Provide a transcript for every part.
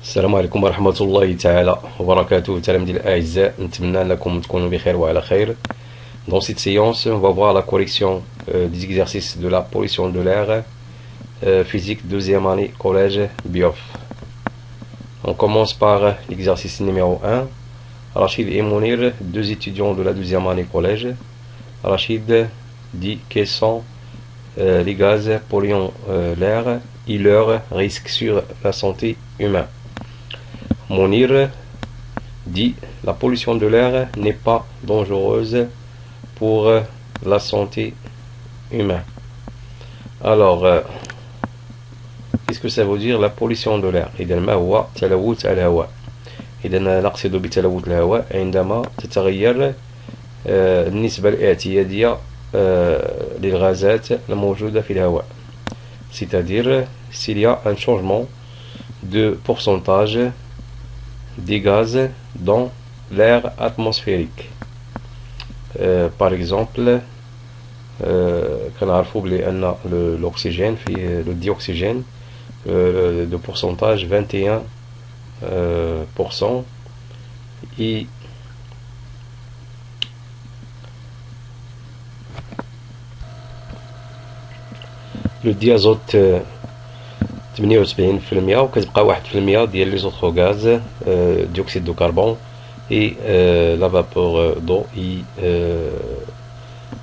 السلام عليكم ورحمة الله تعالى وبركاته. تلاميذي الأعزاء، نتمنى أنكم تكونوا بخير وعلى خير. Dans cette séance, on va voir la correction des exercices de la pollution de l'air, physique deuxième année collège BIOF. On commence par l'exercice numéro 1. Rachid et Mounir, deux étudiants de la deuxième année collège. Rachid dit quels sont les gaz polluant l'air et leurs risques sur la santé humaine. Mounir dit la pollution de l'air n'est pas dangereuse pour la santé humaine. Alors, qu'est-ce que ça veut dire la pollution de l'air؟ إذا ما هو تلوث الهواء؟ إذا نقصد بتلوث الهواء عندما تتغير النسبة الاعتيادية للغازات الموجودة في الهواء. C'est-à-dire s'il y a un changement de pourcentage des gaz dans l'air atmosphérique. Par exemple, كنعرفوا بلي أن l'oxygène في le dioxygène de pourcentage 21% et le diazote 78% وكتبقى 1% ديال لي زوطخ غاز ديوكسيد دو كربون et la vapeur d'eau et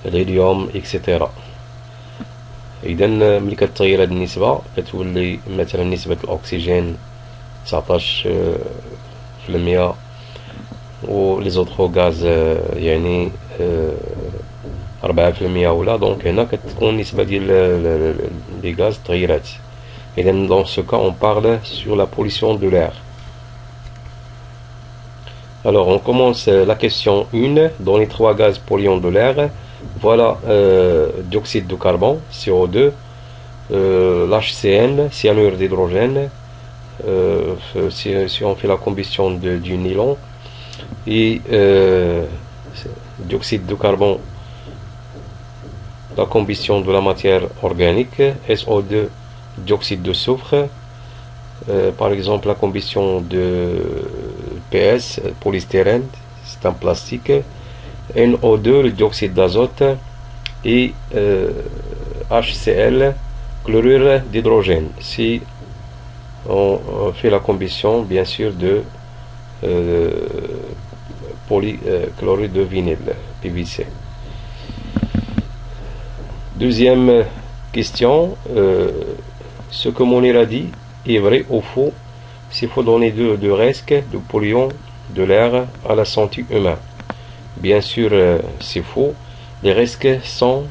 l'hélium etc. إذا ملي كتغير هاد النسبة كتولي مثلا نسبة الأكسجين 19% و لي زوطخ غاز يعني 4% ولا دونك هنا كتكون النسبة ديال لي غاز تغيرات. إذا dans ce cas on parle sur la pollution de l'air. Alors on commence la question 1. Dans les trois gaz polluants de l'air, voilà dioxyde de carbone, CO2, l'HCN, cyanure d'hydrogène, si on fait la combustion du nylon, et dioxyde de carbone, la combustion de la matière organique, SO2, dioxyde de soufre, par exemple la combustion de PS, polystyrène, c'est un plastique, NO2, le dioxyde d'azote, et HCl, chlorure d'hydrogène. Si on fait la combustion, bien sûr, de polychlorure de vinyle, PVC. Deuxième question, ce que Mounir a dit est vrai ou faux? S'il faut donner deux risques de polluants de l'air à la santé humaine. Bien sûr, c'est faux. Les risques sont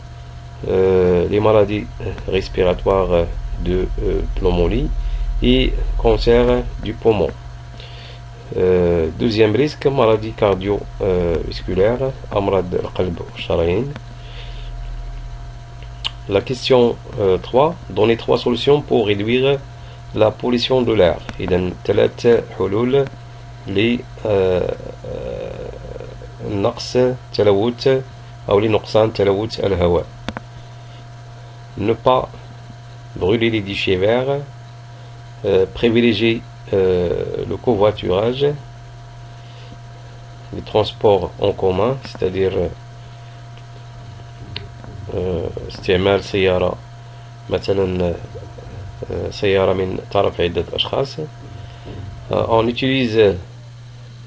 les maladies respiratoires de pneumonie et cancer du poumon. Deuxième risque, maladie cardiovasculaire, أمراض القلب والشرايين. La question 3. Donnez 3 solutions pour réduire la pollution de l'air. إذا 3 حلول لنقص تلوث أو لنقصان تلوث الهواء. Ne pas brûler les déchets verts, privilégier le covoiturage, les transports en commun, c'est-à-dire استعمال سيارة مثلا سيارة من طرف عدة أشخاص. On utilise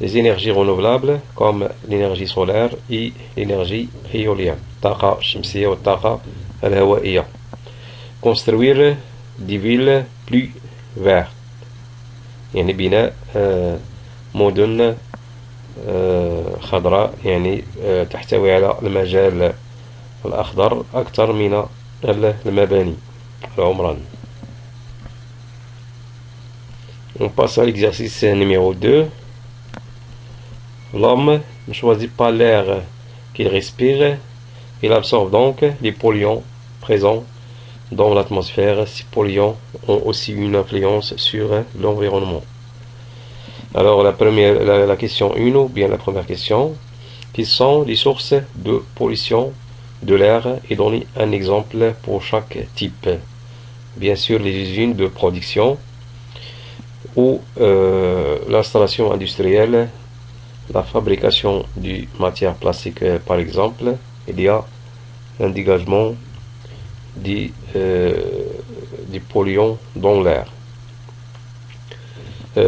les énergies renouvelables comme l'énergie solaire et l'énergie éolienne, الطاقة الشمسية والطاقة الهوائية. Construire des villes plus vertes, يعني بناء مدن خضراء يعني تحتوي على المجال الأخضر أكثر من المباني العمران. On passe à l'exercice numéro 2. L'homme ne choisit pas l'air qu'il respire, il absorbe donc les polluants présents dans l'atmosphère. Ces polluants ont aussi une influence sur l'environnement. Alors la question 1, ou bien la première question, quelles sont les sources de pollution de l'air et donner un exemple pour chaque type. Bien sûr, les usines de production, ou l'installation industrielle, la fabrication du matière plastique par exemple, il y a un dégagement des polluants dans l'air.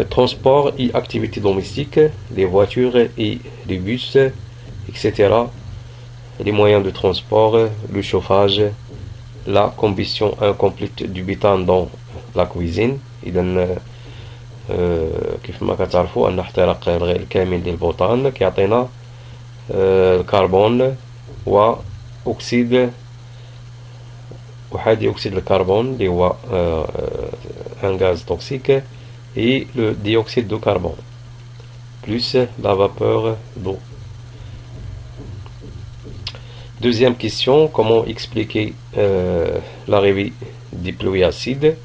Transport et activités domestiques, les voitures et les bus, etc. Les moyens de transport, le chauffage, la combustion incomplète du butane dans la cuisine. إذا كيف ما كتعرفوا أن احتراق الغير الكامل للبوتان كيعطينا الكربون وأكسيد أحادي أكسيد الكربون اللي هو un gaz toxique et le dioxyde de carbone plus la vapeur d'eau. Deuxième question, comment expliquer l'arrivée des pluies acides?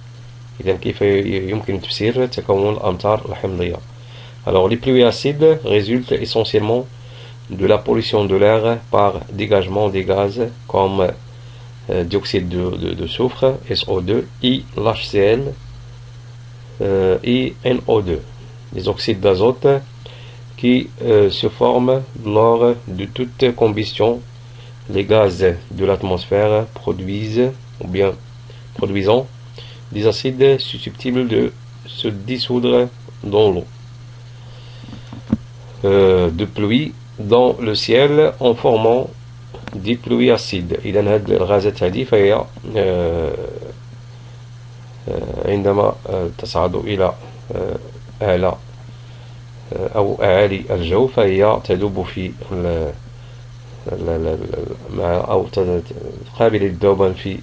إذا كيف يمكن تفسير تكون الأمطار الحمضية. Alors les pluies acides résultent essentiellement de la pollution de l'air par dégagement des gaz comme dioxyde de soufre, SO2, et l'HCl et NO2, les oxydes d'azote qui se forment lors de toute combustion. Les gaz de l'atmosphère produisant des acides susceptibles de se dissoudre dans l'eau. De pluie dans le ciel en formant des pluies acides. إذا هذه الغازات هذه فهي عندما تصعد إلى أعلى أو أعالي الجو فهي تذوب في أو قابلة للذوبان في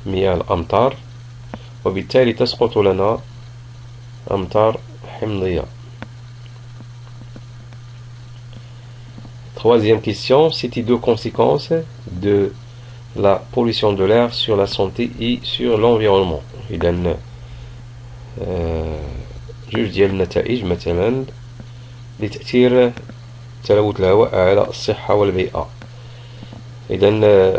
مياه الأمطار وبالتالي تسقط لنا أمطار حمضية. Troisième question, citez deux conséquences de la pollution de l'air sur la santé et sur l'environnement. إذن جوج ديال النتائج مثلا لتأثير تلوث الهواء على الصحة والبيئة. إذن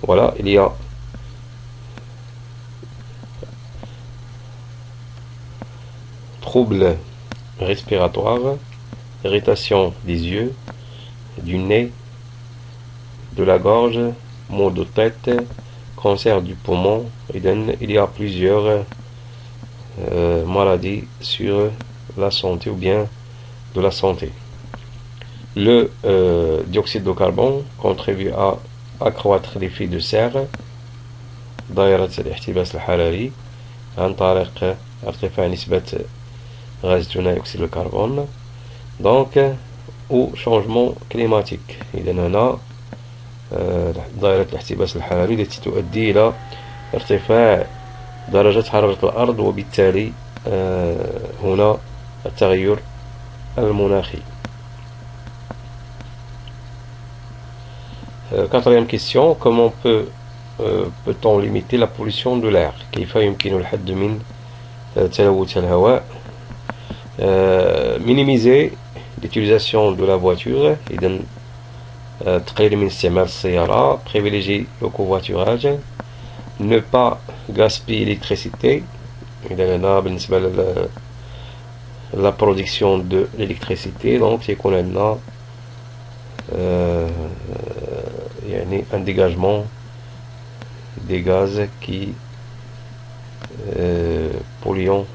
voilà, il y a troubles respiratoires, irritation des yeux, du nez, de la gorge, maux de tête, cancer du poumon. Il y a plusieurs maladies sur la santé ou bien de la santé. Le dioxyde de carbone contribue à accroître l'effet de serre دائرة الاحتباس الحراري عن طريق ارتفاع نسبة غاز ثاني أكسيد الكربون donc au changement climatique. إذا هنا دائرة الاحتباس الحراري التي تؤدي إلى ارتفاع درجة حرارة الأرض وبالتالي هنا التغير المناخي. Quatrième question, comment peut-on limiter la pollution de l'air? كيف يمكن الحد من تلوث الهواء؟ minimiser l'utilisation de la voiture. إذن تقليل من استعمال السيارة. privilégier le covoiturage. ne pas gaspiller l'électricité. إذا هنا بالنسبة la production de l'électricité donc يكون عندنا يعني un dégagement des gaz qui polluent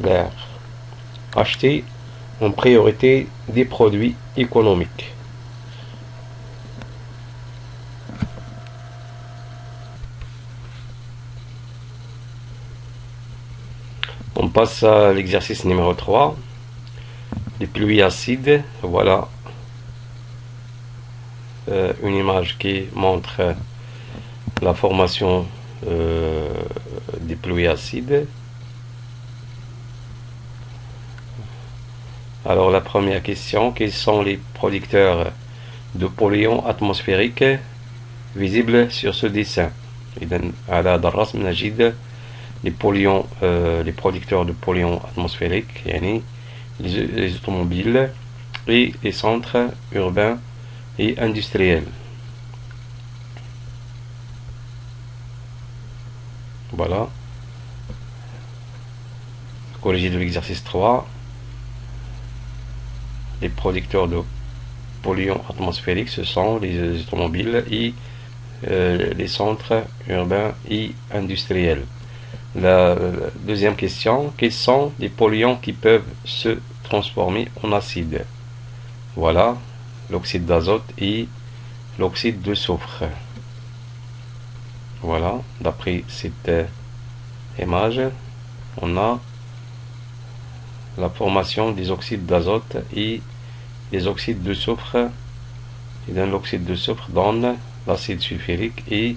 l'air. Acheter en priorité des produits économiques. On passe à l'exercice numéro 3. Les pluies acides. Voilà une image qui montre la formation des pluies acides. Alors la première question, quels sont les producteurs de polluants atmosphériques visibles sur ce dessin? إذن على هذا الرسم نجد les polluants, les producteurs de polluants atmosphériques, يعني les automobiles et les centres urbains et industriels. Voilà. Corrigé de l'exercice 3. Les producteurs de polluants atmosphériques, ce sont les automobiles et les centres urbains et industriels. La deuxième question, quels sont les polluants qui peuvent se transformer en acide? Voilà, l'oxyde d'azote et l'oxyde de soufre. Voilà, d'après cette image, on a la formation des oxydes d'azote et les oxydes de soufre. Et dans l'oxyde de soufre donne l'acide sulfurique et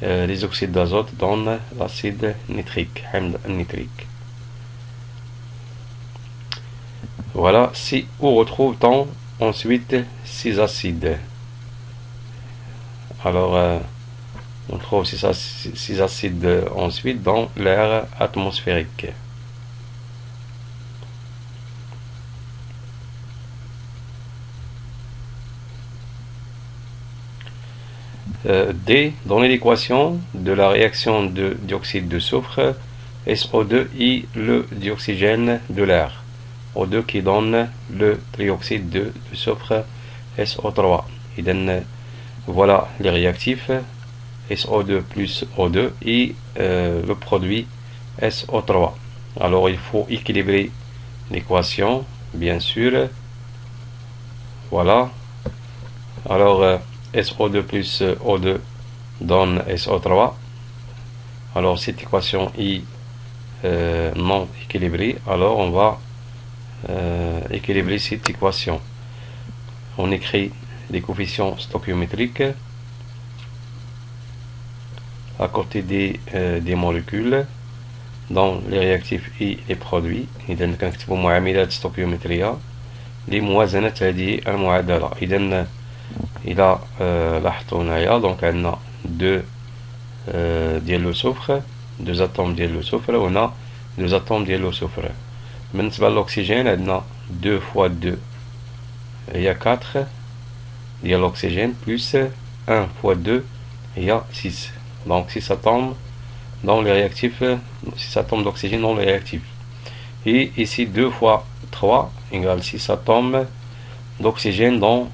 les oxydes d'azote donnent l'acide nitrique, hamd nitrique. Voilà, si où retrouve-t-on ensuite ces acides? Alors, on trouve ces acides ensuite dans l'air atmosphérique. D. Donner l'équation de la réaction de dioxyde de soufre, SO2 et le dioxygène de l'air. O2 qui donne le trioxyde de soufre, SO3. Et donc, voilà les réactifs, SO2 plus O2 et le produit SO3. Alors il faut équilibrer l'équation, bien sûr. Voilà. Alors SO2 plus O2 donne SO3. Alors cette équation est non équilibrée. Alors on va équilibrer cette équation. On écrit les coefficients stoichiométriques à côté des molécules dans les réactifs et les produits. إذا كنكتبوا معاملات ستوكيومترية لموازنة هذه المعادلة. إذا إلى لاحظتوا هنايا دونك عندنا دو ديال لو سوفر، دو اتوم ديال لو سوفر، وهنا دو اتوم ديال لو سوفر. بالنسبة للأكسجين عندنا 2 fois 2 هي 4 ديال l'oxygène plus 1 fois 2 هي 6. Donc 6 atomes dans les réactifs, 6 atomes d'oxygène dans les réactifs. Et ici 2 fois 3 égale 6 atomes d'oxygène dans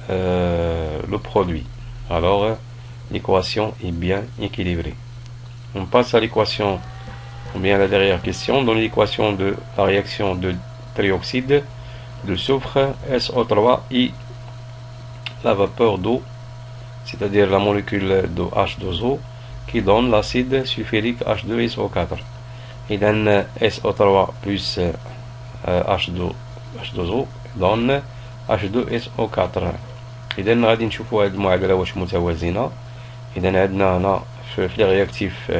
le produit. Alors l'équation est bien équilibrée. On passe à l'équation, ou bien à la dernière question, dans l'équation de la réaction de trioxyde de soufre, SO3 et la vapeur d'eau, c'est-à-dire la molécule de H2O qui donne l'acide sulfurique H2SO4. Et donc SO3 plus H2O donne H2SO4. إذا غادي نشوفوا هذه المعادلة واش متوازنة. إذا عندنا هنا في les réactifs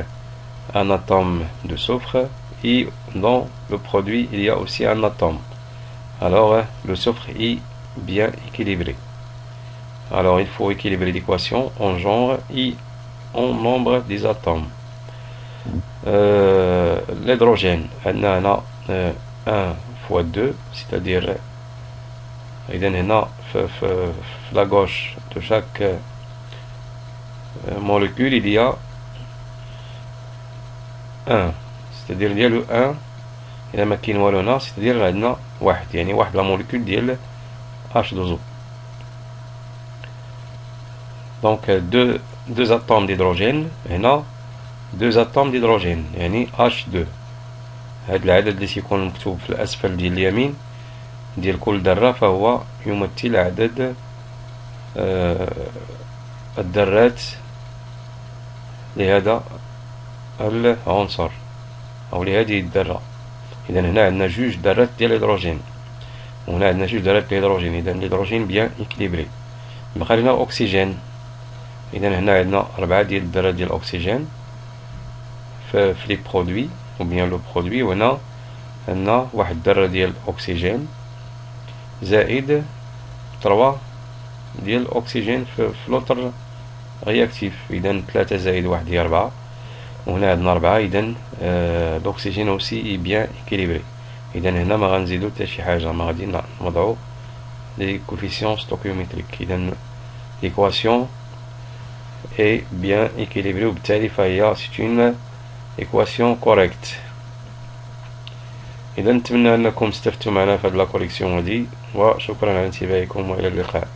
un atome de soufre et dans le produit il y a aussi un atome. Alors le soufre est bien équilibré. Alors il faut équilibrer l'équation en genre et en nombre des atomes. L'hydrogène, on a 1 fois 2, c'est-à-dire la gauche de chaque molécule il y a 1, c'est-à-dire il y a le 1 إذا ما كاين والو هنا c'est-à-dire عندنا واحد، يعني واحد لا موليكول ديال H2O. Donc deux atomes d'hydrogène هنا 2 atomes d'hydrogène يعني H2. هذا العدد اللي سيكون مكتوب في الأسفل ديال اليمين ديال كل ذرة فهو يمثل عدد الذرات لهذا العنصر أو لهذه الذرة. إذا هنا عندنا جوج ذرات ديال الهيدروجين وهنا عندنا جوج ذرات ديال الهيدروجين. إذا الهيدروجين بيان إكليبري. بقى لنا أكسجين. إذا هنا عندنا 4 ديال الذرات ديال الأكسجين في لي برودوي أو بيان لو برودوي، وهنا عندنا واحد الذرة ديال الأكسجين زائد 3 ديال الأكسجين في لوتر رياكتيف. إذا 3 زائد 1 هي 4 وهنا عندنا 4. إذا الأكسجين أوسي بيان إكيليبري. إذا هنا ما غنزيدو حتى شي حاجة، ما غادي نوضعو لي كوفيسيون ستوكيومتريك. إذا l'équation est bien équilibrée وبالتالي فهي c'est une ايكواسيون كوريكت. اذا نتمنى انكم استفدتوا معنا في هذه لا كوليكسيون هذه، وشكرا على انتباهكم والى اللقاء.